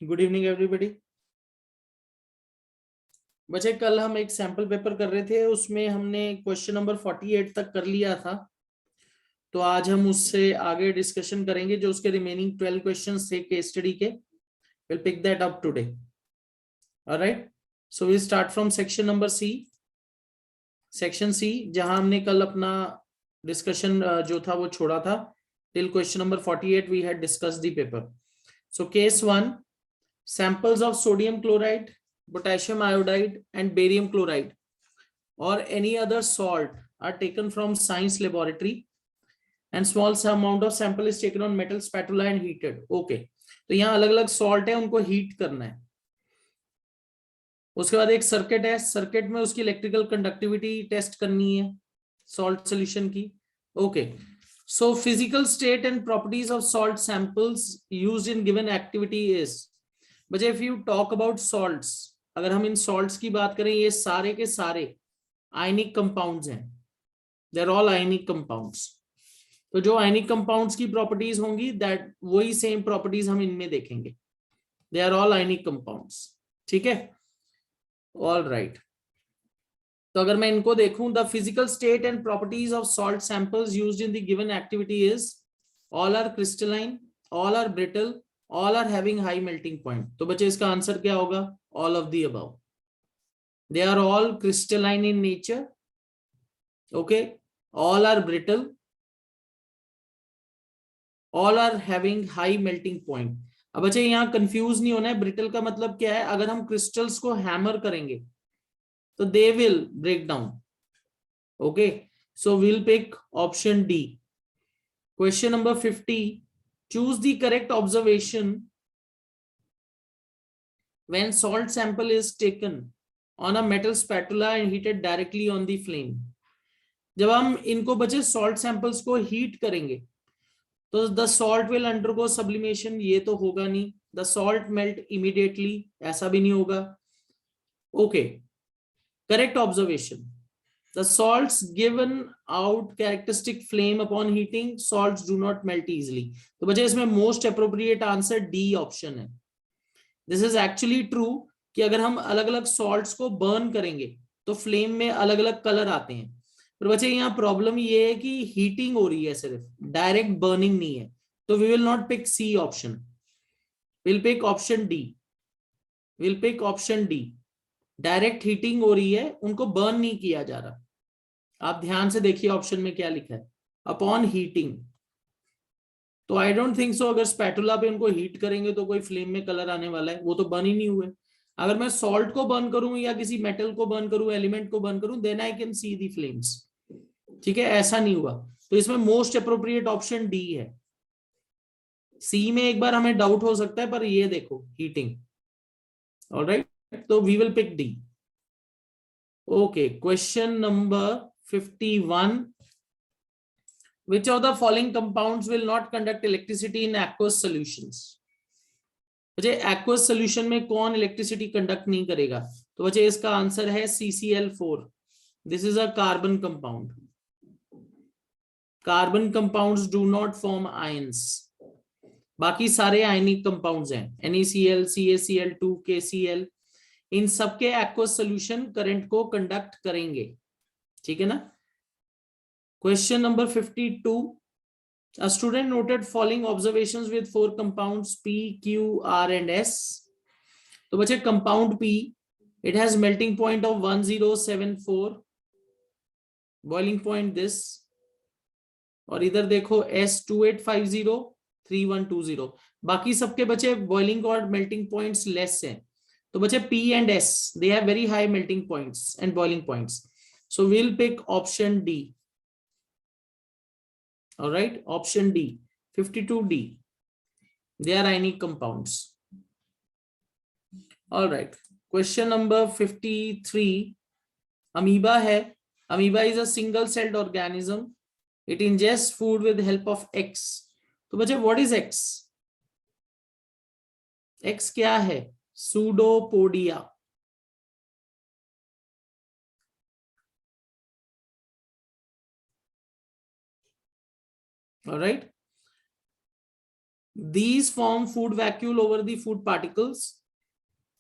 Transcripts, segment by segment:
Good evening everybody. बच्चे कल हम एक सैंपल पेपर कर रहे थे, उसमें हमने क्वेश्चन नंबर 48 तक कर लिया था। तो आज हम उससे आगे डिस्कशन करेंगे, जो उसके रिमेनिंग 12 क्वेश्चंस थे केस स्टडी के। Will pick that up today. Alright, so we start from section number C. Section C, जहां हमने कल अपना डिस्कशन जो था वो छोड़ा था। Till question number 48 we had discuss the paper. So case 1, samples of sodium chloride, potassium iodide and barium chloride or any other salt are taken from science laboratory and small amount of sample is taken on metal spatula and heated. Okay, तो यहाँ अलग अलग salt है, उनको heat करना है। उसके बाद एक सर्किट है, सर्किट में उसकी इलेक्ट्रिकल कंडक्टिविटी टेस्ट करनी है सॉल्ट सॉल्यूशन की। Okay, so physical state and properties of salt samples used in given activity is, बच्चे if you talk about salts, अगर हम इन सॉल्ट्स की बात करें, ये सारे के सारे आयनिक कंपाउंड्स हैं। They are all ionic compounds. तो जो आयनिक कंपाउंड्स की प्रॉपर्टीज होंगी, दैट वही सेम प्रॉपर्टीज हम इनमें देखेंगे। They are all ionic compounds. ठीक है, ऑल राइट। तो अगर मैं इनको देखूं, the physical state and properties of salt samples used in the given activity is, all are crystalline, all are brittle, all are having high melting point। तो बच्चे इसका आंसर क्या होगा? all of the above। they are all crystalline in nature, okay, all are brittle, all are having high melting point। अब बच्चे यहाँ confuse नहीं होना है। ब्रिटल का मतलब क्या है? अगर हम क्रिस्टल्स को हैमर करेंगे तो they will break down. Okay, so will pick option D. Question number 50, choose the correct observation when salt sample is taken on a metal spatula and heated directly on the flame। जब हम इनको बचे salt samples को heat करेंगे तो the salt will undergo sublimation, ये तो होगा नहीं। द सॉल्ट मेल्ट इमीडिएटली, ऐसा भी नहीं होगा। Okay, correct observation, the salts given out characteristic flame upon heating, salts do not melt easily। तो बचे इसमें most appropriate answer D option है। दिस इज एक्चुअली ट्रू कि अगर हम अलग अलग सॉल्ट्स को बर्न करेंगे तो फ्लेम में अलग अलग कलर आते हैं। पर बच्चे यहाँ प्रॉब्लम ये है कि हीटिंग हो रही है, सिर्फ डायरेक्ट बर्निंग नहीं है। तो we will not pick C option, will pick option D. Will pick option D. Direct heating हो रही है, उनको बर्न नहीं किया जा रहा। आप ध्यान से देखिए ऑप्शन में क्या लिखा है, अपॉन हीटिंग। तो आई डोंट थिंक सो अगर स्पैटुला पे उनको हीट करेंगे तो कोई फ्लेम में कलर आने वाला है, वो तो बर्न ही नहीं हुए। अगर मैं सॉल्ट को बर्न करूं या किसी मेटल को बर्न करूं, एलिमेंट को बर्न करूं, then I can see the flames. ठीक है, ऐसा नहीं हुआ। तो इसमें मोस्ट अप्रोप्रिएट ऑप्शन डी है। सी में एक बार हमें डाउट हो सकता है, पर ये देखो हीटिंग। ऑलराइट, तो we will pick D. Okay, question number 51, which of the following compounds will not conduct electricity in aqueous solutions। बच्चे एक्वस सोल्यूशन में कौन इलेक्ट्रिसिटी कंडक्ट नहीं करेगा? तो बच्चे इसका आंसर है CCl4। This is a carbon compound. Carbon compounds do not form ions. बाकी सारे आयनिक कंपाउंड्स हैं, NaCl, CaCl2, KCl, इन सबके एक्वस सोल्यूशन करंट को कंडक्ट करेंगे। ठीक है ना। Question number 52, a student noted following observations with 4 compounds P, Q, R and S। तो बच्चे compound P, it has melting point of 1074, boiling point this, और इधर देखो S 2850, 3120। बाकी सबके बच्चे बॉइलिंग और मेल्टिंग पॉइंट्स लेस हैं। तो बच्चे P and S, they have very high melting points and boiling points, so we'll pick option D। all right, option D, 52D, they are ionic compounds। all right, question number 53, amoeba है। amoeba is a single celled organism, it ingests food with help of X। तो बच्चे what is X? X क्या है? Pseudopodia. all right, These form food vacuole over the food particles.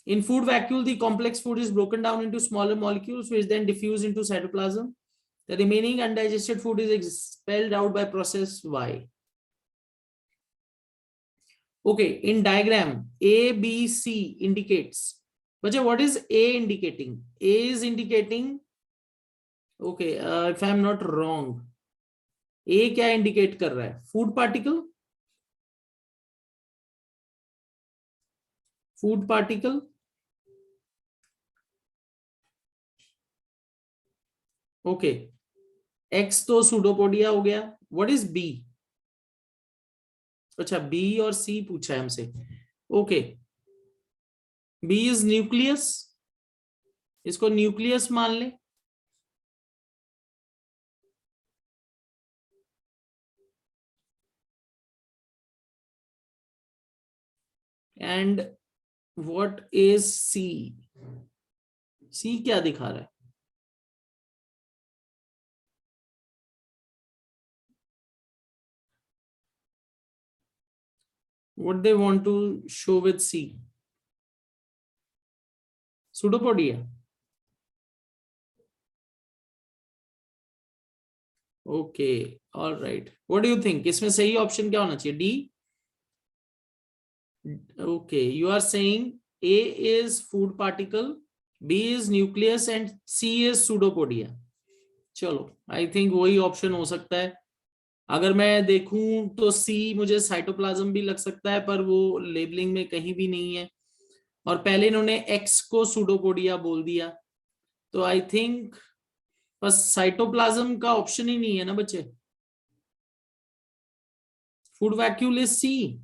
In food vacuole, the complex food is broken down into smaller molecules, which then diffuse into cytoplasm. The remaining undigested food is expelled out by process Y. Okay, in diagram, A, B, C indicates. But what is A indicating? A is indicating, okay, if I am not wrong, A क्या indicate कर रहा है? Food particle? Food particle? Okay. X तो pseudopodia हो गया. What is B? अच्छा, B और C पूछा है हमसे. Okay. B is nucleus. इसको न्यूक्लियस मान ले. And what is C? C क्या दिखा रहा है? What they want to show with C? Pseudopodia. Okay, all right. What do you think? इसमें सही ऑप्शन क्या होना चाहिए? D? Okay, you are saying A is food particle, B is nucleus and C is pseudopodia. चलो, I think वही option हो सकता है. अगर मैं देखूं तो C मुझे साइटोप्लाज्म भी लग सकता है, पर वो लेबलिंग में कहीं भी नहीं है. और पहले इन्होंने X को pseudopodia बोल दिया, तो आई थिंक बस साइटोप्लाज्म का ऑप्शन ही नहीं है ना बच्चे. Food vacuole is C.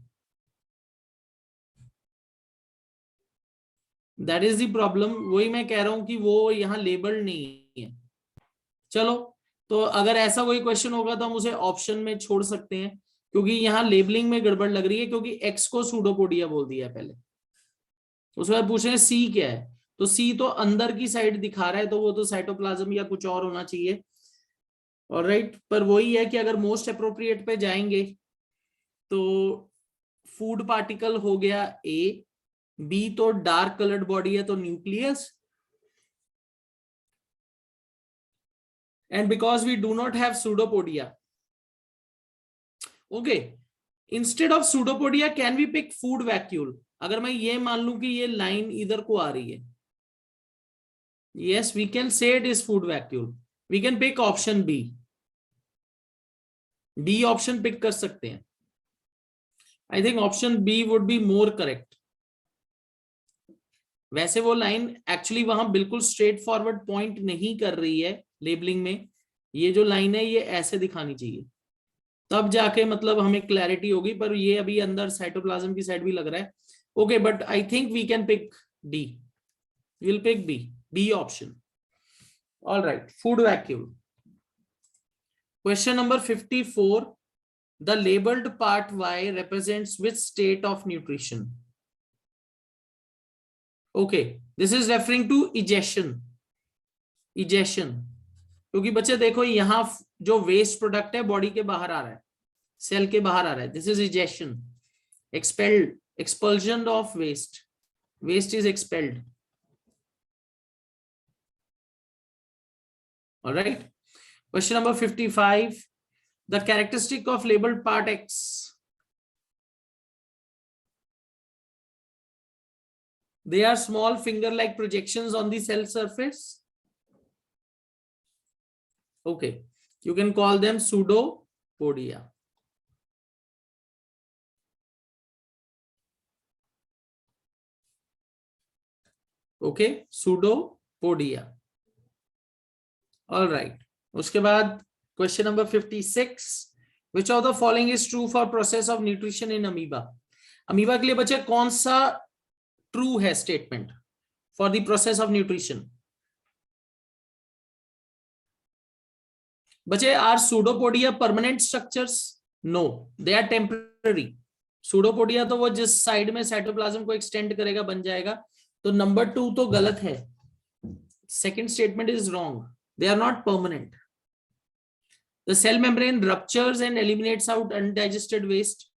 That is the problem. वही मैं कह रहा हूं कि वो यहाँ लेबल्ड नहीं है. चलो, तो अगर ऐसा कोई क्वेश्चन होगा तो हम उसे ऑप्शन में छोड़ सकते हैं, क्योंकि यहाँ लेबलिंग में गड़बड़ लग रही है, क्योंकि एक्स को सूडोपोडिया बोल दिया है पहले. उसके बाद पूछ रहे हैं सी क्या है, तो सी तो अंदर की साइड दिखा रहा है, तो वो तो साइटोप्लाज्म या कुछ और होना चाहिए. ऑलराइट, पर वही है कि अगर मोस्ट अप्रोप्रिएट पे जाएंगे तो फूड पार्टिकल हो गया ए, बी तो डार्क कलर्ड बॉडी है तो nucleus, and because we do not have pseudopodia, okay, instead of pseudopodia can we pick food vacuole? अगर मैं ये मान लूं कि ये लाइन इधर को आ रही है, yes we can say it is food vacuole. We can pick option B. B option pick कर सकते हैं. I think option B would be more correct. वैसे वो लाइन एक्चुअली वहां बिल्कुल स्ट्रेट फॉरवर्ड पॉइंट नहीं कर रही है लेबलिंग में. ये जो लाइन है ये ऐसे दिखानी चाहिए, तब जाके मतलब हमें क्लैरिटी होगी, पर ये अभी अंदर साइटोप्लाज्म की साइड भी लग रहा है. Okay, but I think we can pick D. Will pick B option. All right, food vacuole. Question number 54. The labelled part Y represents which state of nutrition? Okay, this is referring to egestion. क्योंकि बच्चे देखो यहां जो waste product है body के बाहर आ रहा है, सेल के बाहर आ रहा है. This is egestion. Expulsion of waste. Waste is expelled. All right. Question number 55. The characteristic of labeled part X. They are small finger-like projections on the cell surface. Okay, you can call them pseudopodia. Okay, pseudopodia. All right. उसके बाद question number 56. Which of the following is true for process of nutrition in amoeba? Amoeba के लिए बच्चे कौन सा true है statement for the process of nutrition? बच्चे, are pseudopodia permanent structures? No, they are temporary. Pseudopodia तो वो जिस साइड में साइटोप्लाज्म को एक्सटेंड करेगा बन जाएगा. तो नंबर 2 तो गलत है. Second statement is wrong. They are not permanent. The cell membrane ruptures and eliminates out undigested waste.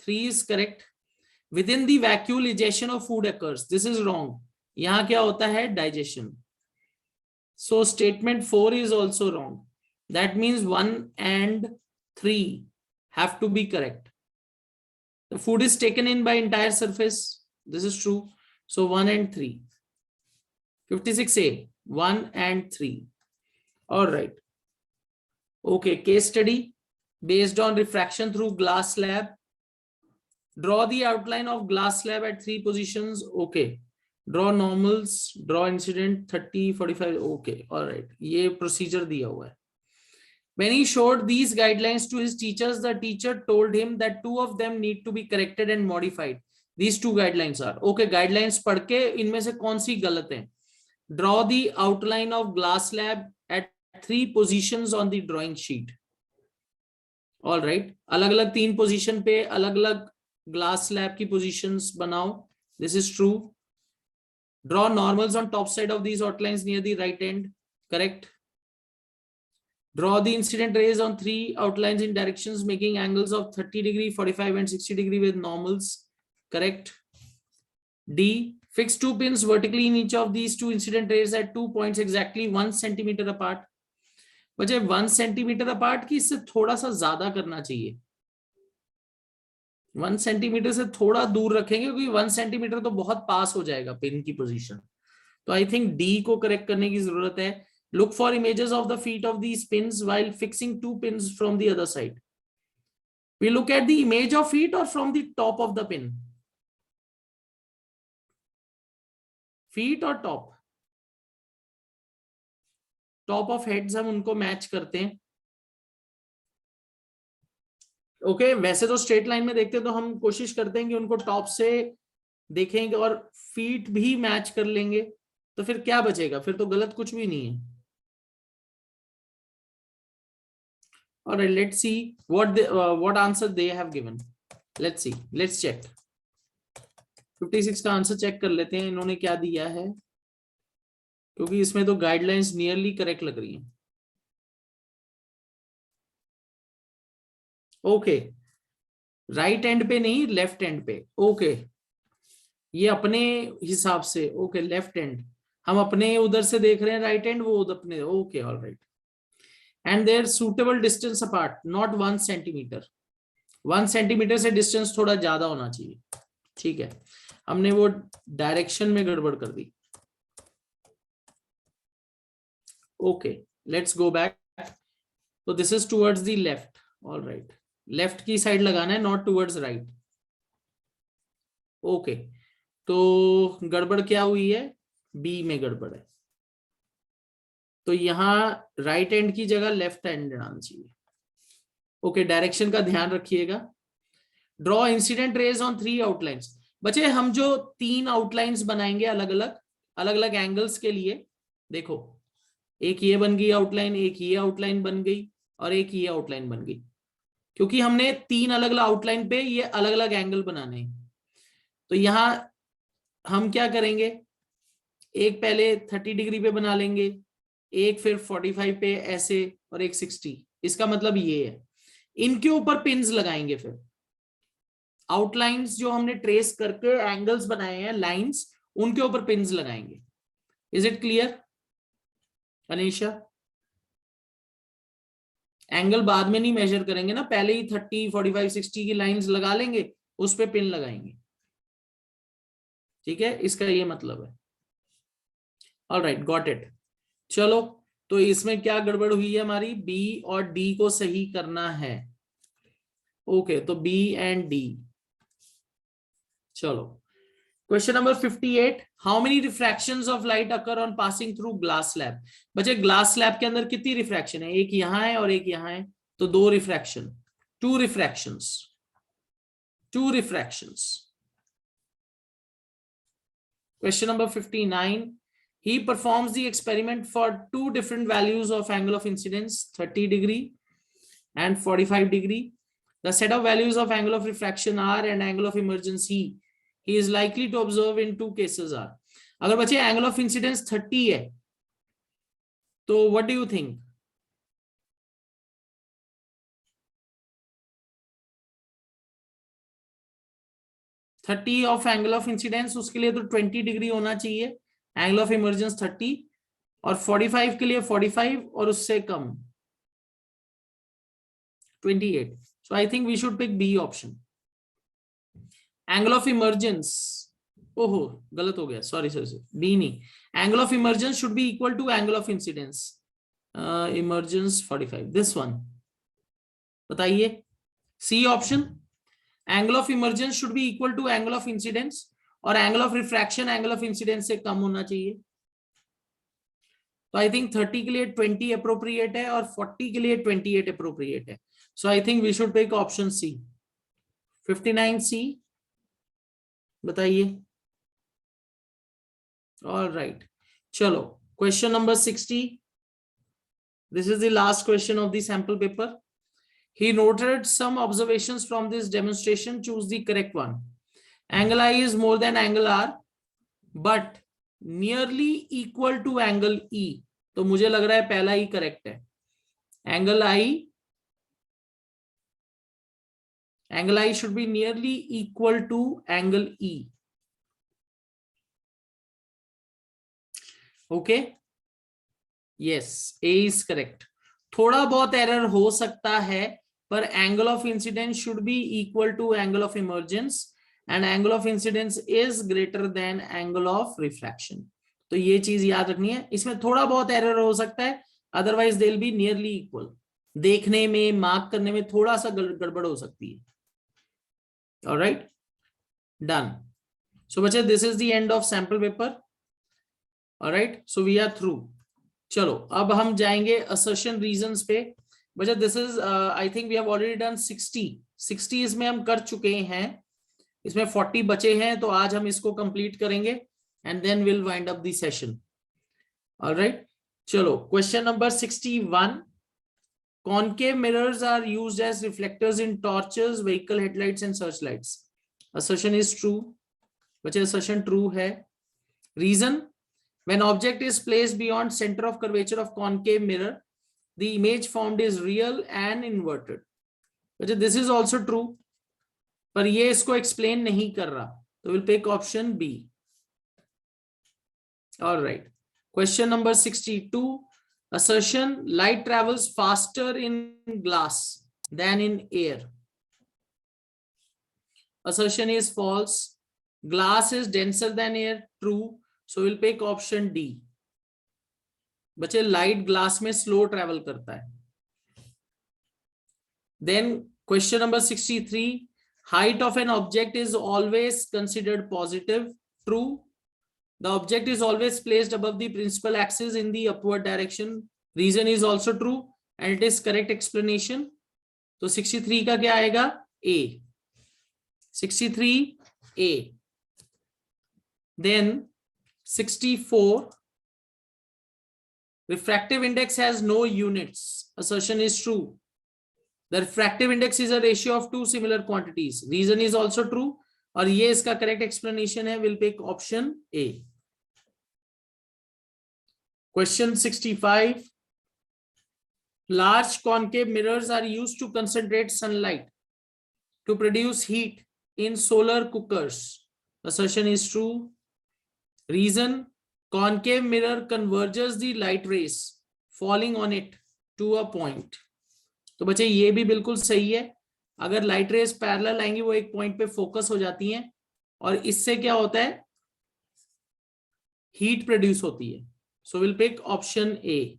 3 is correct. Within the vacuole digestion of food occurs. This is wrong. यहाँ क्या होता है? Digestion. So statement 4 is also wrong. That means 1 and 3 have to be correct. The food is taken in by entire surface. This is true. So 1 and 3. 56A, 1 and 3. All right. Okay, case study based on refraction through glass slab. Draw the outline of glass slab at 3 positions. Okay. Draw normals, draw incident 30, 45. Okay. All right. ये procedure दिया हुआ है. When he showed these guidelines to his teachers, the teacher told him that 2 of them need to be corrected and modified. These 2 guidelines are. Okay, guidelines पढ़ के इनमें से कौन सी गलत है? Draw the outline of glass slab at 3 positions on the drawing sheet. All right. अलग-अलग 3 position पे अलग-अलग glass slab की positions बनाओ. This is true. Draw normals on top side of these outlines near the right end. Correct. Draw the incident rays on 3 outlines in directions making angles of 30 degree, 45 and 60 degree with normals. Correct. D. Fix 2 pins vertically in each of these 2 incident rays at 2 points exactly 1 centimeter apart. बच्चे 1 centimeter apart की इससे थोड़ा सा ज्यादा करना चाहिए. 1 centimetre से थोड़ा दूर रखेंगे क्योंकि 1 सेंटीमीटर तो बहुत पास हो जाएगा पिन की पोजीशन. तो आई थिंक डी को करेक्ट करने की जरूरत है. Look for images of the feet of these pins while fixing 2 pins from the other side. We look at the image of feet or from the top of the pin? Feet or top? Top of heads हम उनको match करते हैं. Okay वैसे तो straight line में देखते हैं तो हम कोशिश करते हैं कि उनको टॉप से देखेंगे और फीट भी मैच कर लेंगे. तो फिर क्या बचेगा? फिर तो गलत कुछ भी नहीं है. All right, let's see what answer they have given. Let's see. Let's check. 56 का आंसर चेक कर लेते हैं इन्होंने क्या दिया है, क्योंकि इसमें तो गाइडलाइंस नियरली करेक्ट लग रही हैं. ओके राइट एंड पे नहीं, लेफ्ट एंड पे. ओके ये अपने हिसाब से. ओके लेफ्ट एंड हम अपने उधर से देख रहे हैं, राइट एंड वो उधर अपने. Okay all right. And their suitable distance apart, not 1 centimetre. 1 centimetre से डिस्टेंस थोड़ा ज्यादा होना चाहिए. ठीक है, हमने वो डायरेक्शन में गड़बड़ कर दी. Okay let's go back. तो this is towards the left. All right, left की साइड लगाना है, नॉट टुवर्ड्स राइट. ओके तो गड़बड़ क्या हुई है? बी में गड़बड़ है. तो यहां राइट एंड की जगह लेफ्ट एंड आना चाहिए. ओके डायरेक्शन का ध्यान रखिएगा. Draw incident raise on 3 outlines. बच्चे हम जो 3 आउटलाइंस बनाएंगे अलग अलग एंगल्स के लिए, देखो एक ये बन गई आउटलाइन, एक ये आउटलाइन बन गई और एक ये आउटलाइन बन गई, क्योंकि हमने 3 अलग अलग आउटलाइन पे ये अलग अलग एंगल बनाने हैं. तो यहां हम क्या करेंगे, एक पहले 30 डिग्री पे बना लेंगे, एक फिर 45 पे ऐसे और एक 60. इसका मतलब ये है इनके ऊपर पिन्स लगाएंगे. फिर आउटलाइंस जो हमने ट्रेस करके एंगल्स बनाए हैं, लाइंस, उनके ऊपर पिन्स लगाएंगे. Is it clear Anisha? Angle बाद में नहीं मेजर करेंगे ना, पहले ही 30, 45, 60 की लाइंस लगा लेंगे, उस पे पिन लगाएंगे. ठीक है, इसका ये मतलब है. Alright got it. चलो तो इसमें क्या गड़बड़ हुई है हमारी? बी और डी को सही करना है. ओके तो बी एंड डी. चलो question number 58. How many refractions of light occur on passing through glass slab? बच्चे ग्लास स्लैब के अंदर कितनी रिफ्रैक्शन है? एक यहां है और एक यहां है, तो 2 refraction. 2 रिफ्रैक्शंस. 2 रिफ्रैक्शंस. Question number 59. He performs the experiment for 2 different values of angle of incidence, 30 degree and 45 degree. The set of values of angle of refraction R and angle of emergence he is likely to observe in 2 cases are. अगर बच्चे angle of incidence 30 है, तो what do you think? 30 of angle of incidence, उसके लिए तो 20 degree होना चाहिए, angle of emergence 30, और 45 के लिए 45, और उससे कम 28. So I think we should pick B option. Angle of emergence, ओहो गलत हो गया, सॉरी सॉरी, बी नहीं. Angle of emergence should be equal to angle of incidence. Emergence 45, this one. बताइए, C option. Angle of emergence should be equal to angle of incidence, और angle of refraction angle of incidence से कम होना चाहिए. तो I think 30 के लिए 20 appropriate है, और 40 के लिए 28 अप्रोप्रिएट है. So I think we should take option C, 59 C. बताइए. ऑल राइट, चलो question number 60. This is the last question of the sample paper. He noted some observations from this demonstration. Choose the correct one. Angle I is more than angle R, but nearly equal to angle E. तो मुझे लग रहा है पहला ही correct है. Angle I should be nearly equal to angle E. Okay? Yes, A is correct. थोड़ा बहुत error हो सकता है, पर angle of incidence should be equal to angle of emergence, and angle of incidence is greater than angle of refraction. तो ये चीज याद रखनी है. इसमें थोड़ा बहुत एरर हो सकता है, otherwise they will be nearly equal. देखने में, मार्क करने में थोड़ा सा गड़बड़ हो सकती है. Alright, done. सो बच्चे, this is the end of sample paper. Alright, so we are through. चलो अब हम जाएंगे असर्शन रीजंस पे. बच्चा, this is I think we have already done 60 इसमें हम कर चुके हैं. इसमें 40 बचे हैं, तो आज हम इसको कंप्लीट करेंगे, and then will wind up the session. Alright, चलो question number 61. Concave mirrors are used as reflectors in torches, vehicle headlights and search lights. Assertion is true. बच्चे, असर्शन ट्रू है. Reason: when object is placed beyond center of curvature of concave mirror, the image formed is real and inverted. But this is also true, पर ये इसको explain नहीं कर रहा, तो we'll pick option B. All right. Question number 62. Assertion: light travels faster in glass than in air. Assertion is false. Glass is denser than air. True. So we'll pick option D. बच्चे, light glass में slow travel करता है. Then question number 63. Height of an object is always considered positive. True. The object is always placed above the principal axis in the upward direction. Reason is also true, and it is correct explanation. तो 63 का क्या आएगा? A. 63 A. Then 64. Refractive index has no units. Assertion is true. The refractive index is a ratio of two similar quantities. Reason is also true. और ये इसका correct explanation है. We'll pick option A. Question 65. Large concave mirrors are used to concentrate sunlight to produce heat in solar cookers. Assertion is true. Reason: concave mirror converges the light rays falling on it to a point. तो बच्चे, ये भी बिल्कुल सही है. अगर light rays parallel आएंगी, वो एक पॉइंट पे फोकस हो जाती हैं, और इससे क्या होता है? हीट प्रोड्यूस होती है. So will pick option A.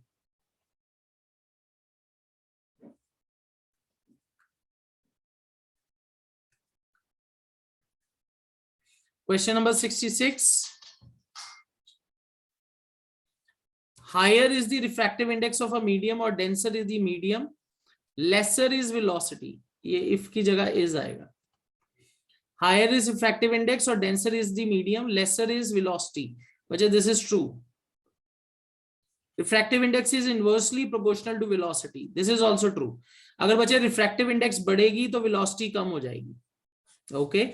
Question number 66. Higher is the refractive index of a medium or denser is the medium, lesser is velocity. ये if की जगह is आएगा. Higher is refractive index or denser is the medium, lesser is velocity. बच्चे, this is true. Refractive index is inversely proportional to velocity. This is also true. अगर बच्चे refractive index बढ़ेगी तो velocity कम हो जाएगी. Okay.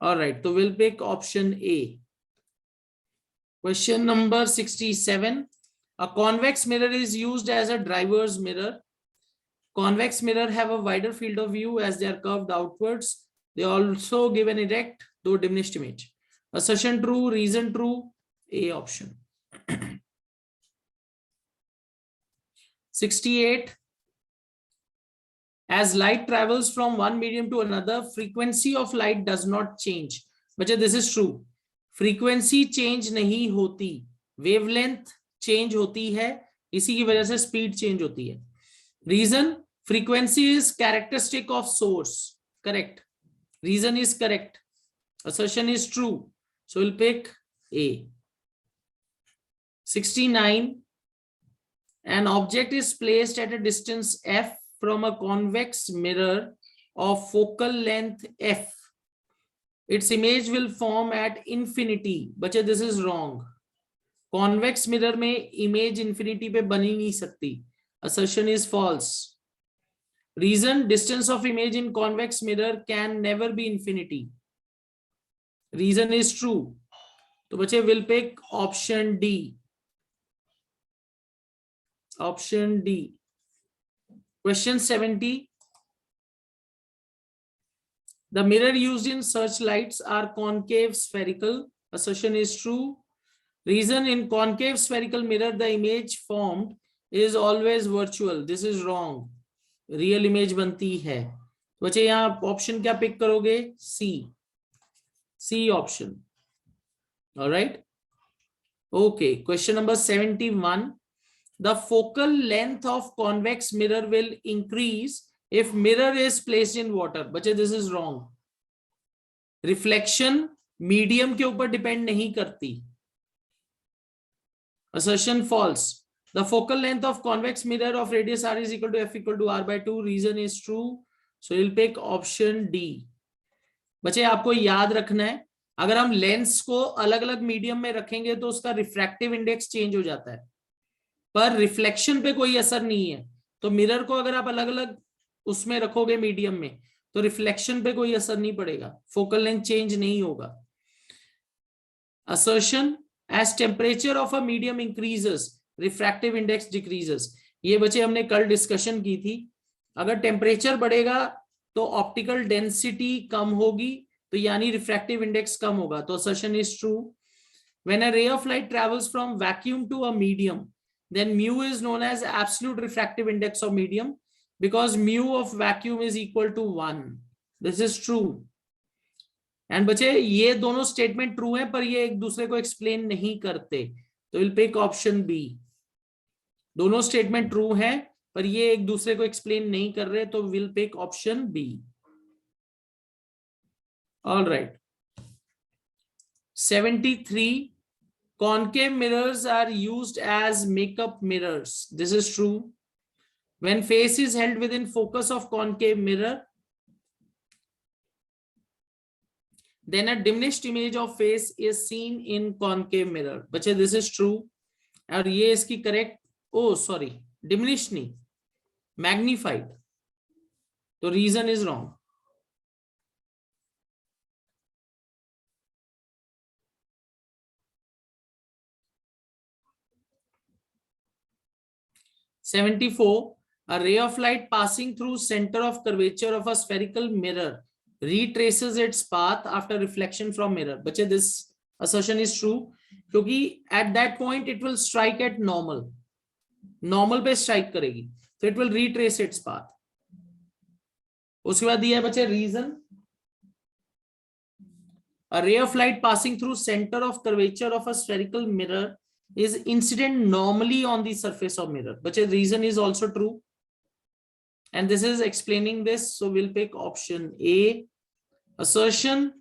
All right. तो we'll pick option A. Question number 67. A convex mirror is used as a driver's mirror. Convex mirror have a wider field of view as they are curved outwards. They also give an erect तो diminished image. Assertion true, reason true, A option. 68. As light travels from one medium to another, frequency of light does not change. बच्चे this is true. Frequency change नहीं होती, wavelength change होती है, इसी की वजह से speed change होती है. Reason, frequency is characteristic of source. Correct. Reason is correct. Assertion is true. So we'll pick A. 69. An object is placed at a distance f from a convex mirror of focal length f. Its image will form at infinity. बच्चे this is wrong. Convex mirror में image infinity पे बन ही नहीं सकती. Assertion is false. Reason, distance of image in convex mirror can never be infinity. Reason is true. तो बच्चे will pick option D. Option D. Question 70. The mirror used in searchlights are concave spherical. Assertion is true. Reason, in concave spherical mirror, the image formed is always virtual. This is wrong. Real image बनती है. बच्चे यहाँ option क्या pick करोगे? C. C option. All right. Okay. Question number 71. The focal length of convex mirror will increase if mirror is placed in water. बच्चे this is wrong. Reflection medium के ऊपर depend नहीं करती. Assertion false. The focal length of convex mirror of radius r is equal to f equal to r by 2. Reason is true. So you'll pick option D. बच्चे आपको याद रखना है, अगर हम लेंस को अलग अलग मीडियम में रखेंगे तो उसका रिफ्रैक्टिव इंडेक्स चेंज हो जाता है, पर रिफ्लेक्शन पे कोई असर नहीं है. तो मिरर को अगर आप अलग अलग उसमें रखोगे मीडियम में तो रिफ्लेक्शन पे कोई असर नहीं पड़ेगा, फोकल लेंथ चेंज नहीं होगा. Assertion, as temperature of a medium increases, refractive index decreases. ये बच्चे हमने कल डिस्कशन की थी. अगर टेम्परेचर बढ़ेगा तो ऑप्टिकल डेंसिटी कम होगी, तो यानी रिफ्रैक्टिव इंडेक्स कम होगा. तो assertion is true. When a ray of light travels from vacuum to a medium, then mu is known as absolute refractive index of medium because mu of vacuum is equal to 1. This is true. And बच्चे ये दोनों statement true है पर ये एक दूसरे को explain नहीं करते, तो विल पिक ऑप्शन बी. दोनों स्टेटमेंट ट्रू है पर ये एक दूसरे को एक्सप्लेन नहीं कर रहे, तो will pick option B. All right. 73. Concave mirrors are used as makeup mirrors. This is true. When face is held within focus of concave mirror, then a diminished image of face is seen in concave mirror. बच्चे this is true. और ये इसकी correct, oh sorry, diminished नहीं, magnified. तो reason is wrong. (74) A ray of light passing through center of curvature of a spherical mirror retraces its path after reflection from mirror. बच्चे this assertion is true क्योंकि at that point it will strike at normal. Normal पे strike करेगी, so it will retrace its path. उसके बाद दिया है बच्चे reason. A ray of light passing through center of curvature of a spherical mirror is incident normally on the surface of mirror. But the reason is also true. And this is explaining this. So we'll pick option A. Assertion,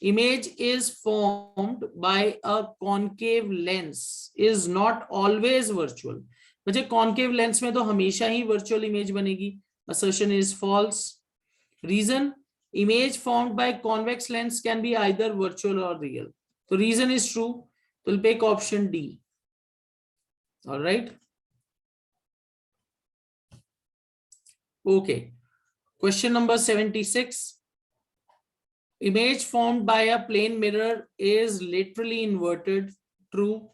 image is formed by a concave lens is not always virtual. But the concave lens में तो हमेशा ही virtual image बनेगी. Assertion is false. Reason, image formed by convex lens can be either virtual or real. So reason is true. We'll pick option D. All right. Okay. Question number 76. Image formed by a plane mirror is laterally inverted. True.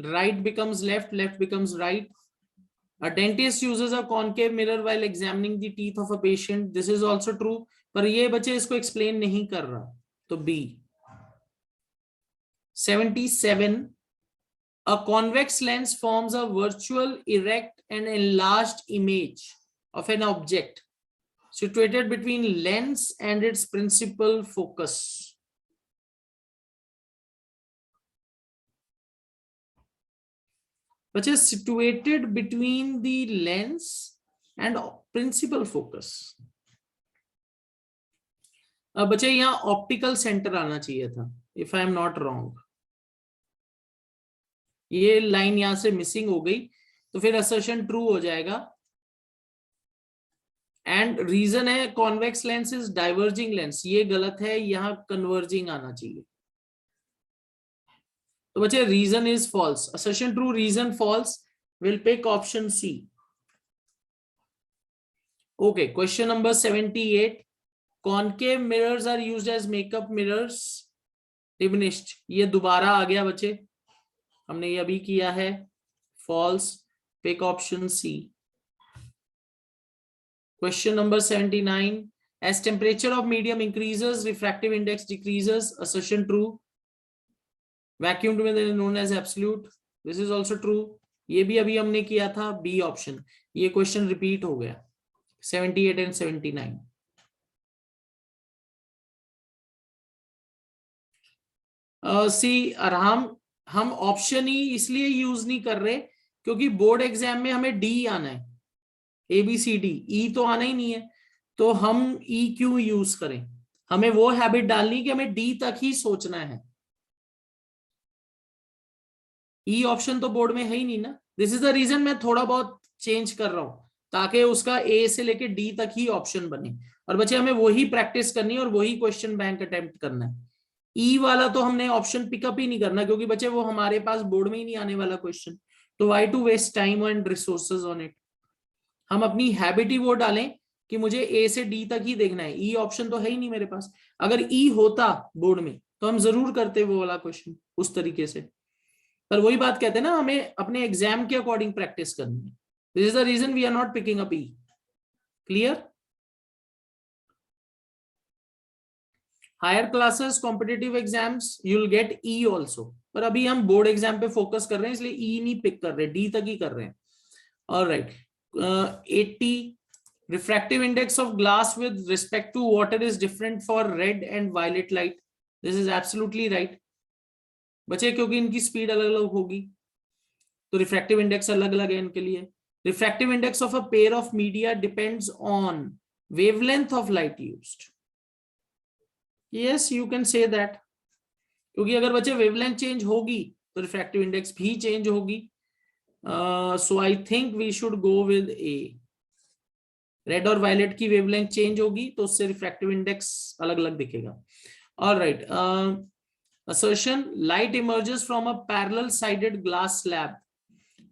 Right becomes left, left becomes right. A dentist uses a concave mirror while examining the teeth of a patient. This is also true पर ये बच्चे इसको explain नहीं कर रहा, तो B. 77, a convex lens forms a virtual, erect and enlarged image of an object situated between lens and its principal focus. बच्चे situated between the lens and principal focus. अब बच्चे यहाँ ऑप्टिकल सेंटर आना चाहिए था, if I am not wrong. ये line यहां से मिसिंग हो गई, तो फिर असर्शन ट्रू हो जाएगा। एंड रीजन है convex lens is diverging lens, ये गलत है, यहां कन्वर्जिंग आना चाहिए। तो बच्चे reason is false, assertion true, reason false, will pick option C. Okay, question number 78, concave mirrors are used as makeup mirrors, diminished, ये दोबारा आ गया बच्चे, हमने ये अभी किया है, false, pick option C. Question number 79, as temperature of medium increases, refractive index decreases, assertion true. Vacuum में known as absolute, this is also true. ये भी अभी हमने किया था, B option, ये question repeat हो गया, 78 and 79. सी अरहम, हम ऑप्शन ही इसलिए यूज नहीं कर रहे क्योंकि बोर्ड एग्जाम में हमें डी आना है, ABCD, ई तो आना ही नहीं है, तो हम ई क्यों यूज करें, हमें वो हैबिट डालनी कि हमें डी तक ही सोचना है। ई ऑप्शन तो बोर्ड में है ही नहीं ना, दिस इज द रीजन मैं थोड़ा बहुत चेंज कर रहा हूं, ताकि उसका ए से लेके डी तक ही ऑप्शन बने। और बच्चे हमें वही प्रैक्टिस करनी है और वही क्वेश्चन बैंक अटेम्प्ट करना है। ई वाला तो हमने ऑप्शन पिकअप ही नहीं करना, क्योंकि बच्चे वो हमारे पास बोर्ड में ही नहीं आने वाला क्वेश्चन, तो why to waste time and resources on it. हम अपनी हैबिट ही वो डालें कि मुझे ए से डी तक ही देखना है, ई ऑप्शन तो है ही नहीं मेरे पास। अगर ई होता बोर्ड में तो हम जरूर करते वो वाला क्वेश्चन उस तरीके से, पर वही बात कहते हैं ना, हमें अपने एग्जाम के अकॉर्डिंग प्रैक्टिस करनी है। This is the reason we are not picking up E. Clear? Higher classes competitive exams you will get E also, पर अभी हम बोर्ड एग्जाम पे फोकस कर रहे हैं, इसलिए ई नहीं पिक कर रहे, डी तक ही कर रहे हैं। Alright, 80, refractive index of glass with respect to water is different for red and violet light. This is absolutely right बच्चे, क्योंकि इनकी स्पीड अलग अलग होगी, तो रिफ्रैक्टिव इंडेक्स अलग अलग है इनके लिए। Refractive index of a pair of media depends on wavelength of light used. Yes, you can say that, क्योंकि अगर बच्चे वेवलेंथ चेंज होगी तो रिफ्रैक्टिव इंडेक्स भी चेंज होगी। So I think we should go with A. Red और violet की wavelength change होगी तो उससे रिफ्रैक्टिव इंडेक्स अलग अलग दिखेगा। Alright, assertion, light emerges from a parallel sided glass slab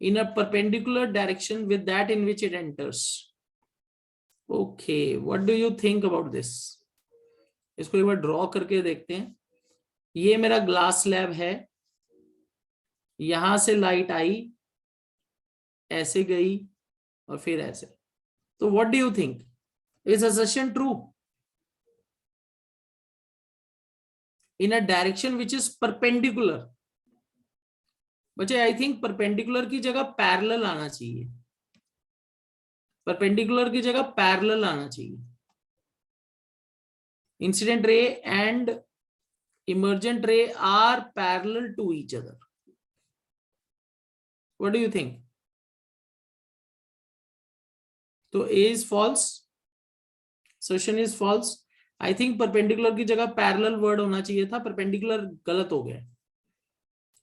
in a perpendicular direction with that in which it enters. Okay, what do you think about this? इसको एक बार draw करके देखते हैं। ये मेरा ग्लास स्लैब है, यहां से लाइट आई, ऐसे गई और फिर ऐसे, तो what do you think? Is assertion true? In a direction which is perpendicular. बच्चे आई थिंक परपेंडिकुलर की जगह पैरेलल आना चाहिए, परपेंडिकुलर की जगह पैरेलल आना चाहिए। Incident ray and emergent ray are parallel to each other. What do you think? तो A is false, session is false. I think perpendicular की जगह पैरेलल वर्ड होना चाहिए था, परपेंडिकुलर गलत हो गया।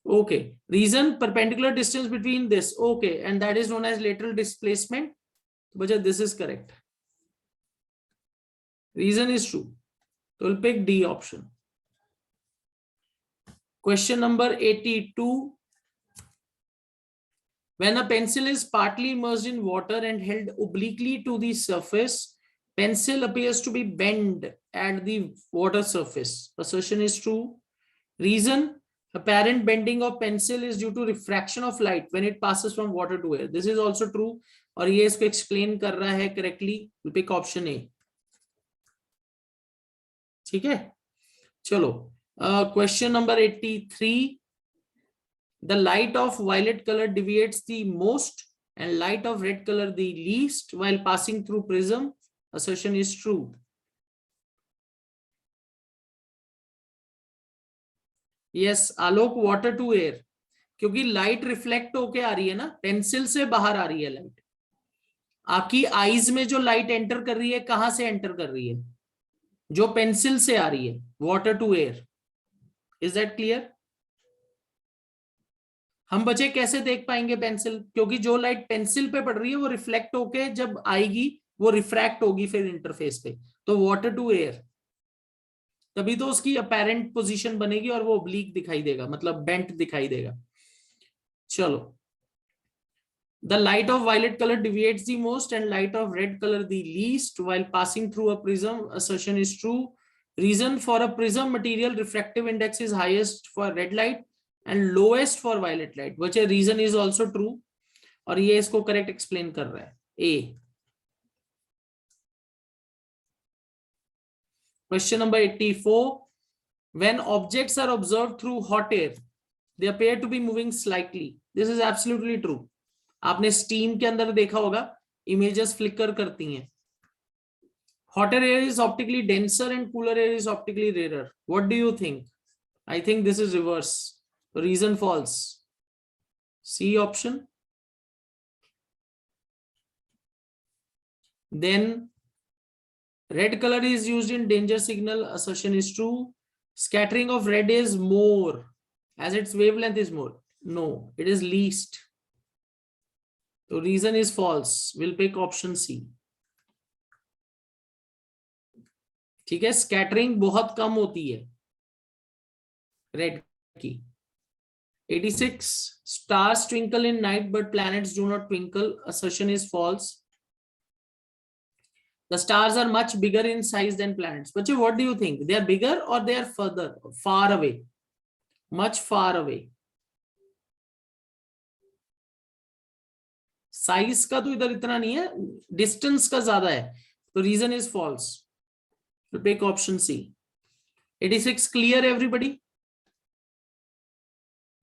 Okay, reason perpendicular distance between this, okay, and that is known as lateral displacement. तो बच्चा this is correct, reason is true, तो will pick D option. Question number 82, when a pencil is partly immersed in water and held obliquely to the surface, pencil appears to be bent at the water surface. Assertion is true. Reason, apparent bending of pencil is due to refraction of light when it passes from water to air. This is also true, और ये इसको explain कर रहा है correctly. We'll pick option A. ठीक है, चलो question number 83, the light of violet colour deviates the most and light of red color the least while passing through prism. Assertion is true. Yes, Alok, water to air, क्योंकि light reflect होके आ रही है ना, pencil से बाहर आ रही है light. आपकी आईज में जो लाइट एंटर कर रही है कहां से एंटर कर रही है? जो पेंसिल से आ रही है, water to air. Is that clear? हम बच्चे कैसे देख पाएंगे पेंसिल? क्योंकि जो लाइट पेंसिल पे पड़ रही है वो रिफ्लेक्ट होके जब आएगी वो रिफ्रैक्ट होगी फिर इंटरफेस पे, तो वाटर टू एयर, तभी तो उसकी अपेरेंट पोजीशन बनेगी और वो ओब्लीक दिखाई देगा, मतलब बेंट दिखाई देगा। चलो, the light of violet color deviates the most and light of red color the least while passing through a prism. Assertion is true. Reason for a prism material refractive index is highest for red light and lowest for violet light, which a reason is also true. और ये इसको correct explain कर रहा है ए। Question number 84. When objects are observed through hot air, they appear to be moving slightly. This is absolutely true. आपने steam के अंदर देखा होगा, इमेजेस फ्लिकर करती हैं। Hotter air is optically denser and cooler air is optically rarer. What do you think? I think this is reverse. Reason false. C option. Then red color is used in danger signal. Assertion is true. Scattering of red is more as its wavelength is more. No, it is least. So reason is false. We'll pick option C. ठीक है, scattering बहुत कम होती है red की। 86. Stars twinkle in night but planets do not twinkle. Assertion is false. The stars are much bigger in size than planets. But what do you think? They are bigger or they are far away? Much far away. Size का तो इधर इतना नहीं है, distance का ज्यादा है, तो reason is false. Pick option C. 86 clear everybody?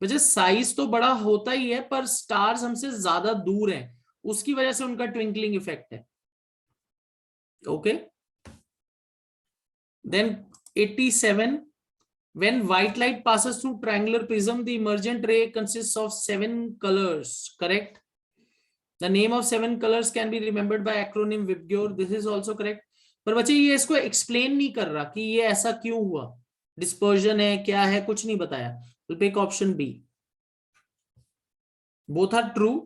वजह साइज तो बड़ा होता ही है पर स्टार्स हमसे ज्यादा दूर हैं, उसकी वजह से उनका ट्विंकलिंग इफेक्ट है। Okay, then 87. When white light passes through triangular prism, the emergent ray consists of 7 colors. Correct? The name of 7 colors can be remembered by acronym WIPGYOR. This is also correct. पर बच्चे ये इसको explain नहीं कर रहा कि ये ऐसा क्यों हुआ, डिस्पर्जन है क्या है, कुछ नहीं बताया। We'll pick option B. Both are true,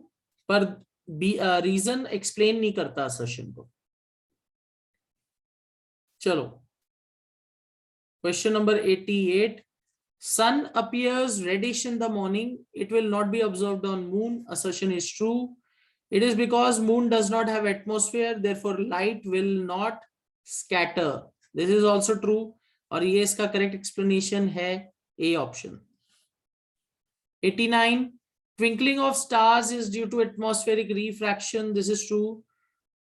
पर बी रीजन एक्सप्लेन नहीं करता असर्शन को। चलो, question number 88. Sun appears reddish in the morning. It will not be observed on moon. Assertion is true. It is because moon does not have atmosphere, therefore light will not scatter. This is also true. और ये इसका correct explanation है A option. 89. Twinkling of stars is due to atmospheric refraction. This is true.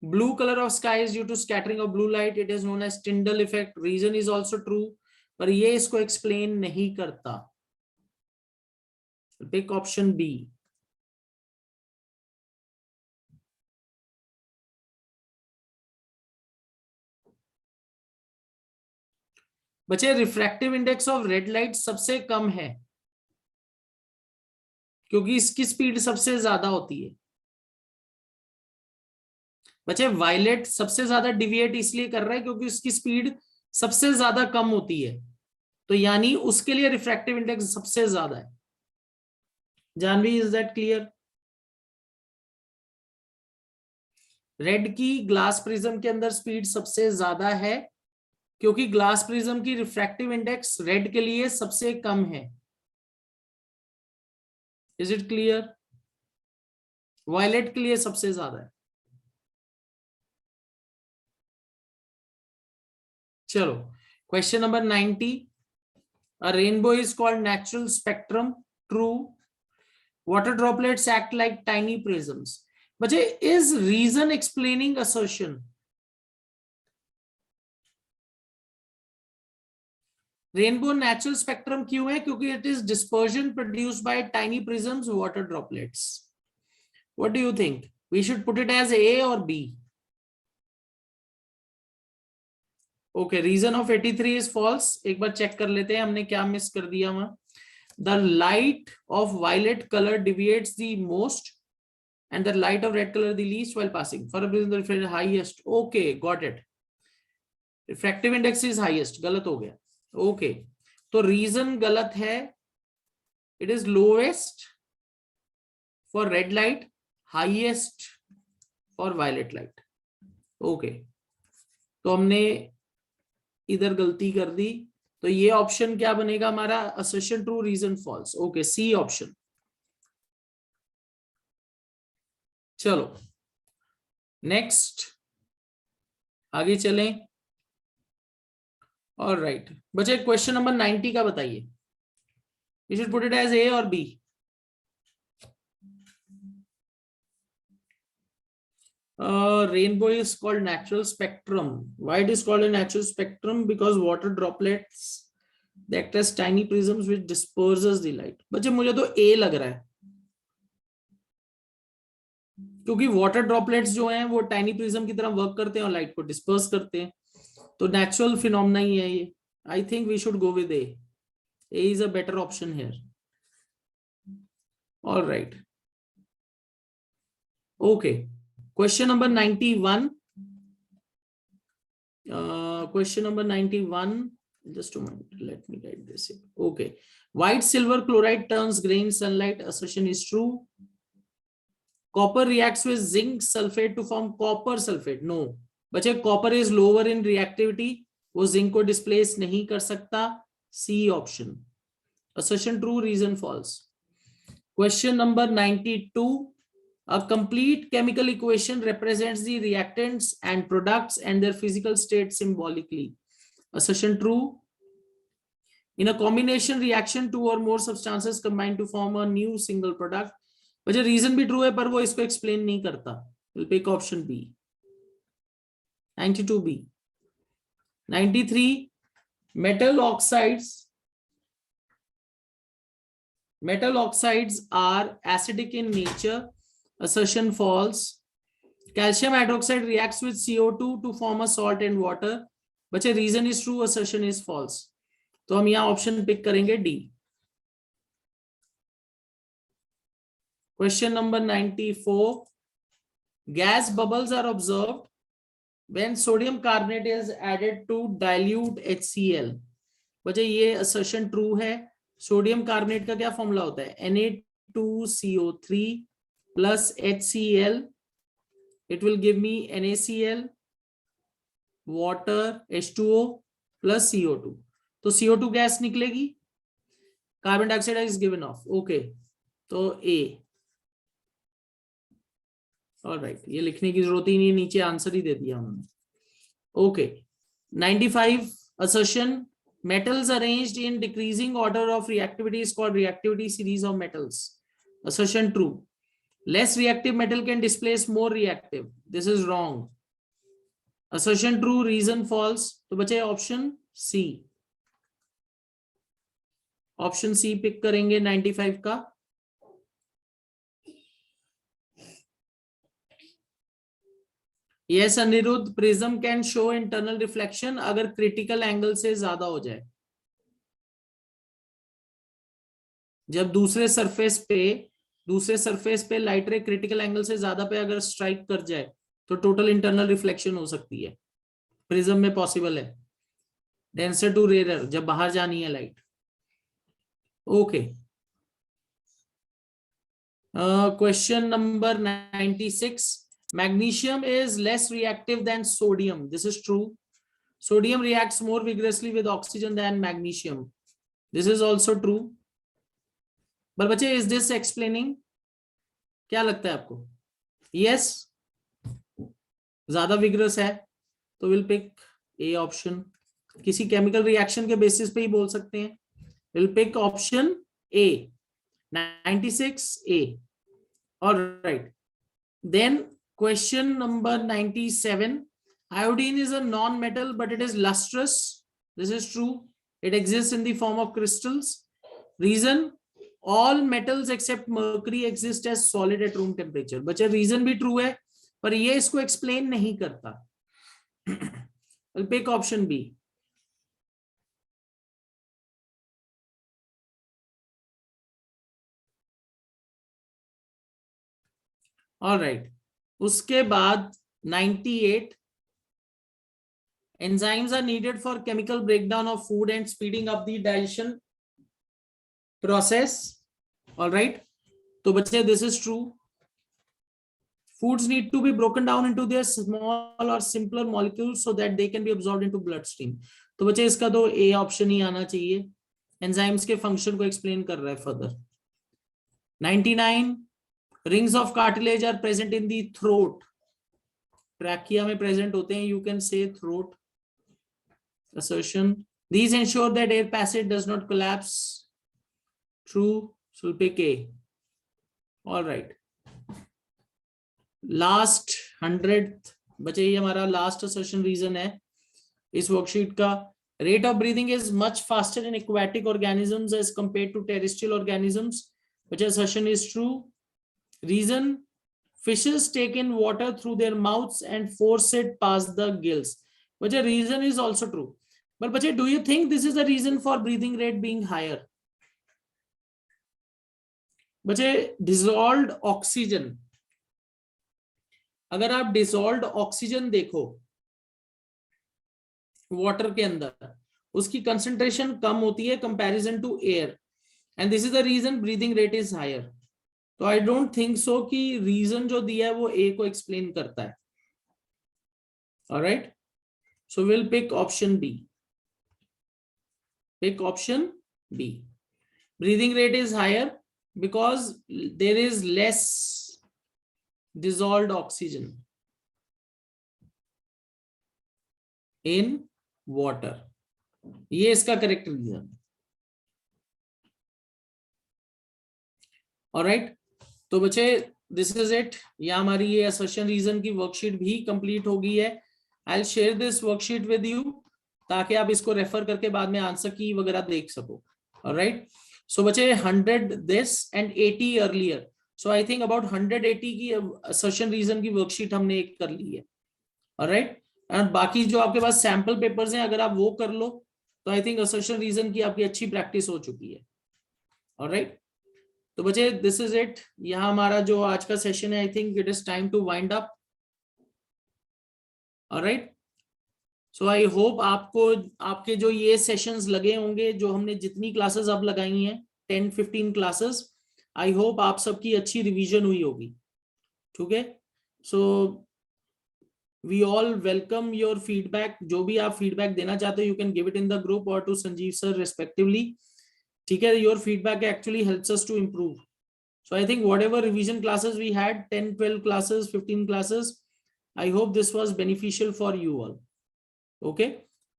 Blue color of sky is due to scattering of blue light. It is known as Tyndall effect. Reason is also true. पर ये इसको explain नहीं करता। Pick option B. बच्चे, refractive index of red light सबसे कम है क्योंकि इसकी स्पीड सबसे ज्यादा होती है। बच्चे, वायलेट सबसे ज्यादा डिविएट इसलिए कर रहा है क्योंकि उसकी स्पीड सबसे ज्यादा कम होती है, तो यानी उसके लिए रिफ्रैक्टिव इंडेक्स सबसे ज्यादा है। Janvi, is that clear? Red की ग्लास प्रिज्म के अंदर स्पीड सबसे ज्यादा है क्योंकि ग्लास प्रिज्म की रिफ्रैक्टिव इंडेक्स रेड के लिए सबसे कम है। Is it clear? वायलेट के लिए सबसे ज्यादा है। चलो, question number 90. A rainbow is called natural spectrum. True. Water droplets act like tiny prisms. बच्चे, is reason explaining assertion? Rainbow natural spectrum क्यों है? क्योंकि it is dispersion produced by tiny prisms, water droplets. What do you think? We should put it as A और B? Okay, reason of 83 is false. एक बार check कर लेते हैं हमने क्या मिस कर दिया वहां. The light of violet colour deviates the most and the light of red color the least while passing. For a prism the refractive highest. Okay, got it. Refractive index is highest. गलत हो गया. Okay, तो reason गलत है. It is lowest for red light, highest for violet light. Okay, तो हमने इधर गलती कर दी. तो ये ऑप्शन क्या बनेगा हमारा? assertion true, reason false. Okay, C option. चलो नेक्स्ट आगे चलें. और राइट बचे क्वेश्चन नंबर 90 का बताइए. You should put it as A और B. Rainbow is called natural spectrum. Why it is called a natural spectrum? Because water droplets they act as tiny prisms which disperses the light. बच्चे मुझे तो A लग रहा है, क्योंकि water droplets जो हैं वो टाइनी प्रिज्म की तरह वर्क करते हैं और लाइट को डिस्पर्स करते हैं. तो नेचुरल फिनोमेना ही है ये. I think we should go with A. A is a better option here. All right. Okay, question number 91. Question number 91. Just a moment, let me write this here. Okay, white silver chloride turns gray in sunlight. Assertion is true. Copper reacts with zinc sulfate to form copper sulfate. No, बच्चे copper is lower in reactivity, वो zinc को displace नहीं कर सकता. C option. Assertion true, reason false. Question number 92. A complete chemical equation represents the reactants and products and their physical state symbolically. Assertion true. In a combination reaction, two or more substances combine to form a new single product. वजह reason भी true है पर वो इसको explain नहीं करता. Will pick option B. 92B. 93. Metal oxides are acidic in nature. Assertion false. Calcium hydroxide reacts with CO2 to form a salt and water. बच्चे reason is true, assertion is false. तो हम यहाँ option pick करेंगे D. Question number 94. Gas bubbles are observed when sodium carbonate is added to dilute HCl. बच्चे ये assertion true है. Sodium carbonate का क्या फॉर्मूला होता है? Na2CO3 plus HCl. It will give me NaCl, water, H2O plus CO2. तो CO2 gas निकलेगी. Carbon dioxide is given off. Okay, तो A. ऑलराइट, ये लिखने की जरूरत ही नहीं, नीचे आंसर ही दे दिया उन्होंने. Okay, 95 assertion. Metals arranged in decreasing order of reactivity is called reactivity series of metals. Assertion true. Less reactive metal can displace more reactive. This is wrong. Assertion true, reason false. तो बचे option C. Option C pick करेंगे 95 का. Yes Anirudh, prism can show internal reflection अगर critical angle से ज्यादा हो जाए. जब दूसरे सरफेस पे लाइट रे क्रिटिकल एंगल से ज्यादा पे अगर स्ट्राइक कर जाए तो टोटल इंटरनल रिफ्लेक्शन हो सकती है. प्रिज्म में पॉसिबल है. डेंसर टू रेयर जब बाहर जानी है light. Okay, question number 96. Magnesium is less reactive than sodium. This is true. Sodium reacts more vigorously with oxygen than magnesium. This is also true. But बच्चे, is this explaining? क्या लगता है आपको? Yes, ज्यादा vigorous है तो we'll pick A option. किसी chemical reaction के बेसिस पे ही बोल सकते हैं. We'll pick option A. 96 A. All right. Then question number 97. Iodine is a non-metal, but it is lustrous. This is true. It exists in the form of crystals. Reason, all metals except mercury exist as solid at room temperature. बच्चे reason भी true है, पर ये इसको explain नहीं करता. I'll pick option B. All right. उसके बाद 98. Enzymes are needed for chemical breakdown of food and speeding up the digestion process. All right. So, बच्चे, this is true. Foods need to be broken down into their small or simpler molecules so that they can be absorbed into bloodstream. तो बच्चे इसका तो A option ही आना चाहिए. Enzymes के function को explain कर रहा है further. 99. Rings of cartilage are present in the throat. Trachea में present होते हैं. You can say throat. Assertion. These ensure that air passage does not collapse. True. So we'll pick A. All right. Last 100th. बच्चे ये हमारा last assertion reason है इस worksheet का. Rate of breathing is much faster in aquatic organisms as compared to terrestrial organisms. Which assertion is true. Reason, fishes take in water through their mouths and force it past the gills. But the reason is also true. But bache, do you think this is the reason for breathing rate being higher? Bache, dissolved oxygen. अगर आप dissolved oxygen देखो water के अंदर, उसकी concentration कम होती है comparison to air, and this is the reason breathing rate is higher. तो I don't think so कि रीजन जो दिया है वो ए को एक्सप्लेन करता है. Alright, so will pick option B. Pick option B. Breathing rate is higher because there is less dissolved oxygen in water. ये इसका करेक्ट रीजन. ऑलराइट, तो बच्चे दिस इज इट. या हमारी ये असर्शन रीजन की वर्कशीट भी कंप्लीट हो गई है. I will share this worksheet with you ताकि आप इसको रेफर करके बाद में आंसर की वगैरह देख सको. ऑलराइट, सो बच्चे 100 this and 80 earlier. So I think about 180 की असर्शन रीजन की वर्कशीट हमने एक कर ली है. ऑलराइट, एंड बाकी जो आपके पास सैंपल पेपर्स हैं अगर आप वो कर लो तो आई थिंक असर्शन रीजन की आपकी अच्छी प्रैक्टिस हो चुकी है. ऑलराइट, तो बच्चे दिस इज इट. यहाँ हमारा जो आज का सेशन है I think it is time to wind up. Alright, so I hope आपको आपके जो ये सेशंस लगे होंगे, जो हमने जितनी क्लासेस अब लगाई हैं 10-15 क्लासेस, आई होप आप सबकी अच्छी रिवीजन हुई होगी. ठीक है, so we all welcome your feedback. जो भी आप फीडबैक देना चाहते हो you can give it in the group और टू संजीव सर रेस्पेक्टिवली. ठीक है, your feedback actually helps us to improve. So I think whatever revision classes we had, 10, 12 classes, 15 classes, I hope this was beneficial for you all. Okay,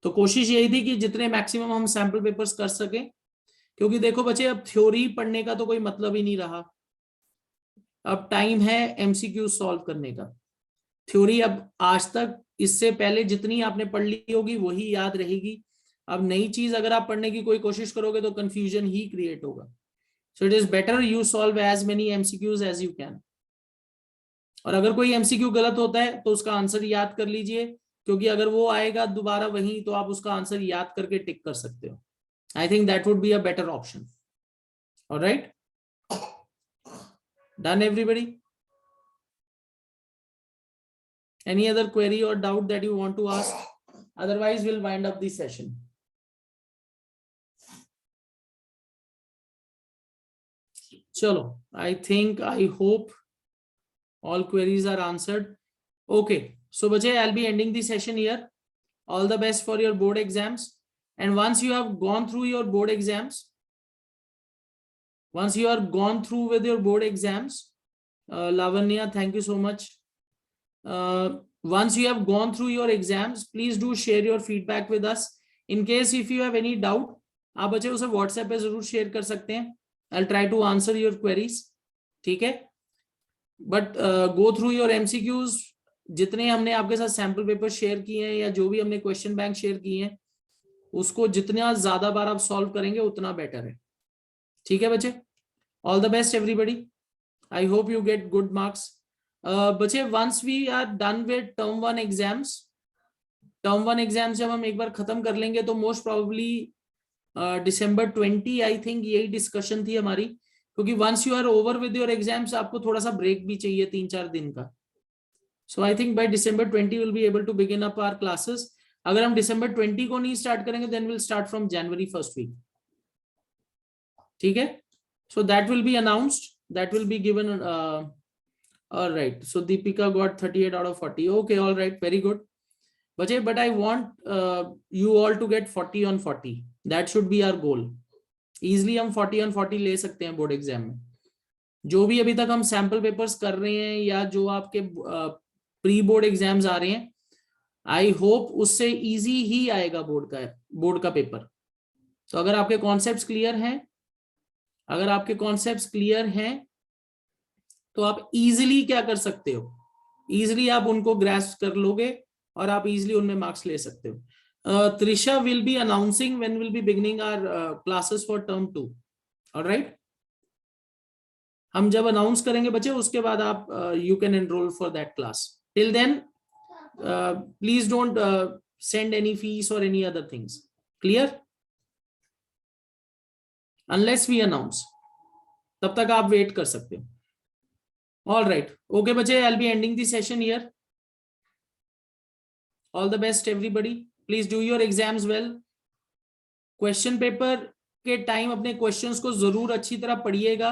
तो कोशिश यही थी कि जितने maximum हम सैंपल पेपर्स कर सके, क्योंकि देखो बच्चे अब थ्योरी पढ़ने का तो कोई मतलब ही नहीं रहा. अब टाइम है एमसीक्यू सॉल्व करने का. थ्योरी अब आज तक इससे पहले जितनी आपने पढ़ ली होगी वही याद रहेगी. अब नई चीज अगर आप पढ़ने की कोई कोशिश करोगे तो कंफ्यूजन ही क्रिएट होगा. So it is better you solve as many MCQs as you can. और अगर कोई एमसीक्यू गलत होता है तो उसका आंसर याद कर लीजिए, क्योंकि अगर वो आएगा दोबारा वही तो आप उसका आंसर याद करके टिक कर सकते हो. I think that would be a better option. Alright, done everybody? Any other query or doubt that you want to ask? Otherwise we'll wind up the session. Chalo, I think, I hope all queries are answered. Okay, so bache, I'll be ending the session here. All the best for your board exams. And once you have gone through your board exams, once you are gone through with your board exams, Lavanya, thank you so much. Once you have gone through your exams, please do share your feedback with us. In case if you have any doubt, आप बच्चे उसे WhatsApp पे जरूर share कर सकते हैं. I'll try to answer your queries. ठीक है, but go through your MCQs. जितने हमने आपके साथ सैंपल पेपर शेयर किए हैं या जो भी हमने क्वेश्चन बैंक शेयर किए हैं, उसको जितना ज्यादा बार आप सॉल्व करेंगे उतना बेटर है। ठीक है बच्चे, all the best everybody, I hope you get good marks. बच्चे once we are done with term 1 exams, term 1 exams जब हम एक बार खत्म कर लेंगे तो most probably December 20 I think यही डिस्कशन थी हमारी, क्योंकि once you are over with your exams आपको थोड़ा सा ब्रेक भी चाहिए 3-4 दिन का। So I think by December 20 will be able to begin up our classes. अगर हम December 20 को नहीं स्टार्ट करेंगे then will start from January first week. ठीक है, so that will be announced, that will be given. all right, so Deepika got 38 out of 40. Okay, all right, very good बच्चे, but I want you all to get 40 on 40. That should be our goal. Easily हम 40 on 40 ले सकते हैं board exam में। जो भी अभी तक हम सैंपल पेपर्स कर रहे हैं या जो आपके प्री बोर्ड एग्जाम्स आ रहे हैं, आई होप उससे इजी ही आएगा बोर्ड का पेपर। तो अगर आपके कॉन्सेप्ट्स क्लियर हैं, अगर आपके कॉन्सेप्ट्स क्लियर हैं तो आप इजीली क्या कर सकते हो, इजीली आप उनको ग्रास्प कर लोगे और आप इजीली उनमें मार्क्स ले सकते हो। Trisha will be announcing when will be beginning our classes for term 2। Alright, हम जब अनाउंस करेंगे बच्चे उसके बाद आप you can enrol for that class. Till then please don't send any fees और any other things, clear, unless we announce, तब तक आप वेट कर सकते हो। ऑल राइट, ओके बच्चे, I will be ending the session here. All the best everybody, please do your exams well. Question paper के time अपने क्वेश्चंस को जरूर अच्छी तरह पढ़िएगा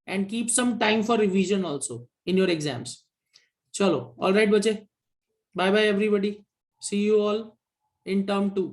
and keep some time for revision also in your exams. Chalo, all right बच्चे, bye bye everybody, see you all in term 2.